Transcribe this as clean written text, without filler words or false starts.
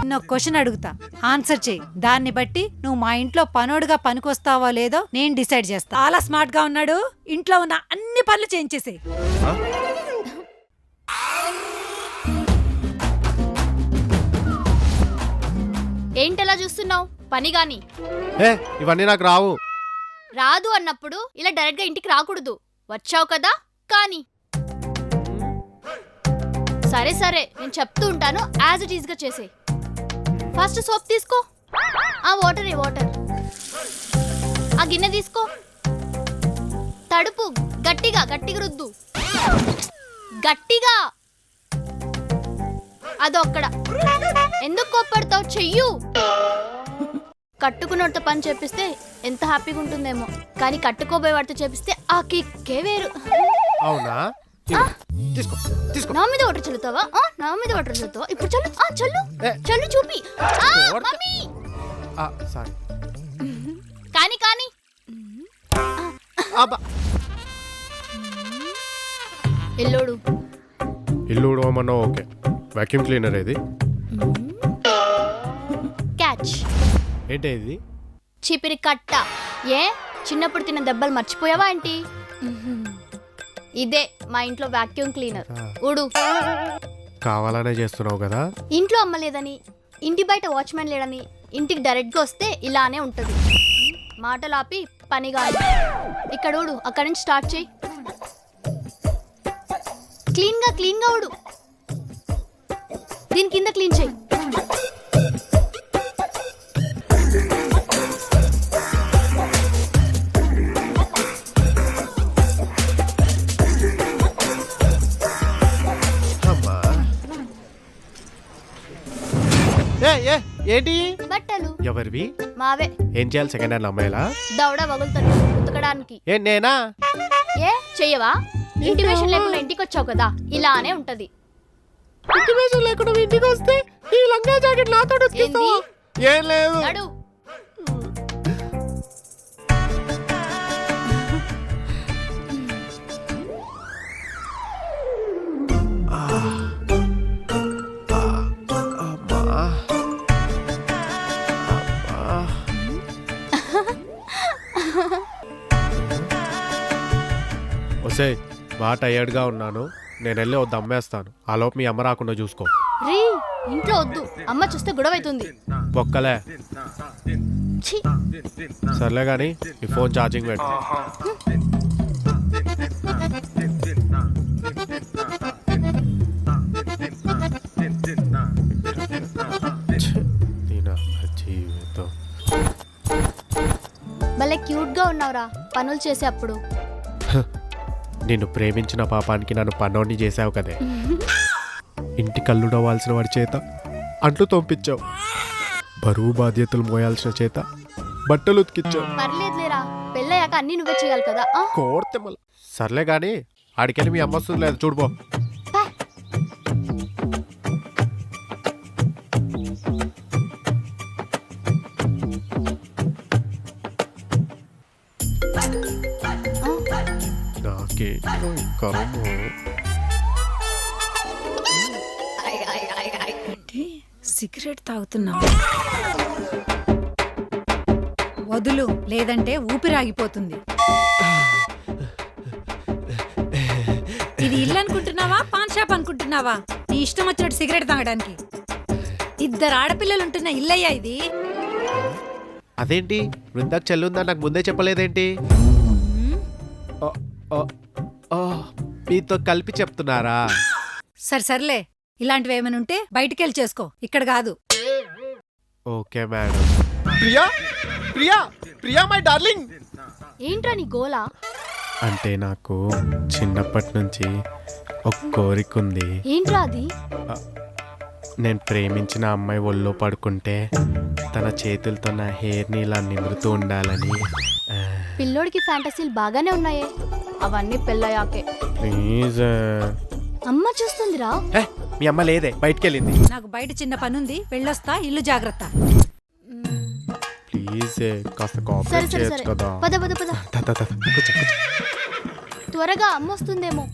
నిన్న క్వశ్చన్ అడుగుతా, ఆన్సర్ చెయ్యి. దాన్ని బట్టి నువ్వు మా ఇంట్లో పనోడుగా పనికొస్తావో లేదో నేను డిసైడ్ చేస్తా. చాలా స్మార్ట్ గా ఉన్నాడు, ఇంట్లో ఉన్న అన్ని పనులు చేయించేసేయ్. ఏంటలా చూస్తున్నావు? పని గాని ఇవన్నీ నాకు రావు. రాదు అన్నప్పుడు ఇలా డైరెక్ట్ గా ఇంటికి రాకూడదు. వచ్చావు కదా కానీ. సరే సరే నేను చెప్తూ ఉంటాను, యాజ్ ఇట్ ఈజ్ గా చేసే. ఫస్ట్ సోప్ తీసుకో, ఆ వాటర్ ఆ గిన్నె తీసుకో, తడుపు, గట్టిగా గట్టిగా రుద్దు, గట్టిగా. అదొక్కడ. ఎందుకు కోప్పడతావు? చెయ్యు. కట్టుకున్నట్టు పని చేపిస్తే ఎంత హ్యాపీగా ఉంటుందేమో, కానీ కట్టుకోబోయే వాడితో చేపిస్తే ఆ కిక్కే వేరు. అవునా? తీసుకో. నా మీద వాటర్ చల్లుతావా? నా మీద వాటర్ చల్లుతావా? ఇప్పుడు చల్లు, చల్లు చల్లు, చూపి. Mummy sorry. కానీ కానీ ఇల్లు ఉడవమన్నా ఓకే. వాక్యూమ్ క్లీనర్ ఇది. క్యాచ్. ఏంటి ఇది? చీపిరి కట్ట. ఏ చిన్నప్పుడు తిన్న దెబ్బలు మర్చిపోయావా ఏంటి? ఇదే మా ఇంట్లో వాక్యూమ్ క్లీనర్. ఊడు. కావాలనే చేస్తున్నావు కదా? ఇంట్లో అమ్మ లేదని, ఇంటి బయట వాచ్మెన్ లేడని, ఇంటికి డైరెక్ట్ గా వస్తే ఇలానే ఉంటది. మాటలు ఆపి పని కాదు. ఇక్కడ ఊడు, అక్కడి నుంచి స్టార్ట్ చేయి. క్లీన్ గా ఊడు. దీని కింద క్లీన్ చేయి. ఏంటి? బట్టలు ఎవరివి? మావే. ఏం చేయాలి? సెకండ్ హ్యాండ్ అమ్మాయిలా? దౌడ వగులుతుంది ఉతకడానికి. నేనా? ఏ చెయ్యవా? ఇంటిమేషన్ లేకుండా ఇంటికి వచ్చావు కదా, ఇలానే ఉంటది. ఇంటిమేషన్ లేకుండా ఇంటికి వస్తే ఈ లంగా జాకెట్ నాతో ఉతికిస్తావా? ఏం లేదు. నడు. ఒసే, బాగా టయర్డ్గా ఉన్నాను, నేను వెళ్ళి వద్దు అమ్మేస్తాను. ఆ లోపు మీ అమ్మ రాకుండా చూసుకో. రీ, ఇంట్లో వద్దు, అమ్మ చూస్తే గొడవ అవుతుంది. బొక్కలే. సర్లే గాని ఈ ఫోన్ ఛార్జింగ్ పెట్టు. భలే క్యూట్ గా ఉన్నావురా పనులు చేసేప్పుడు. నిన్ను ప్రేమించిన పాపానికి నన్ను పనోడిని చేసావు కదే. ఇంటి కళ్ళుడవాల్సిన వాడి చేత అంట్లు తోంపించావు, బరువు బాధ్యతలు మోయాల్సిన చేత బట్టలు ఉతికిచ్చావు. పర్లేదులేరా, పెళ్ళయ్యాక అన్ని నువ్వే చేయాలి కదా. కోర్తే మళ్ళీ. సర్లే గాని ఆడికెళ్ళి మీ అమ్మ వస్తుంది లేదు చూడుపో. సిగరెట్ తాగుతున్నావు? వదులు, లేదంటే ఊపిరాగిపోతుంది. ఇది ఇల్లు అనుకుంటున్నావా, పాన్ షాప్ అనుకుంటున్నావా? నీ ఇష్టం వచ్చినట్టు సిగరెట్ తాగడానికి. 2 ఆడపిల్లలుంటున్న ఇల్లయ్యా ఇది. అదేంటి బృందాకు చెల్లుందా నాకు ముందే చెప్పలేదేంటి? మీతో కలిపి చెప్తున్నారా? సర్లే, ఇలాంటివి ఏమైనా ఉంటే బయటికి వెళ్ళి చేసుకో, ఇక్కడ కాదు. Okay madam. Priya Priya Priya my darling. ఏంట్రా నీ గోలా? అంటే నాకు చిన్నప్పటి నుంచి ఒక కోరిక ఉంది. ఏంట్రా అది? నేను ప్రేమించిన అమ్మాయి ఒళ్ళో పడుకుంటే తన చేతులతో నా హెయిర్ని ఇలా నిమురుతూ ఉండాలని. పిల్లోడికి ఫ్యాంటసీలు బాగానే ఉన్నాయే, అవన్నీ పెళ్ళయాకే. ప్లీజ్. అమ్మ చూస్తుందిరా. మీ అమ్మ లేదే, బయటికెళ్ళింది. నాకు బయట చిన్న పనుంది, వెళ్ళొస్తా. ఇల్లు జాగ్రత్త. ప్లీజ్ కాస్త కోఆపరేట్ చేయొచ్చు కదా. పద త్వరగా అమ్మ వస్తుందేమో.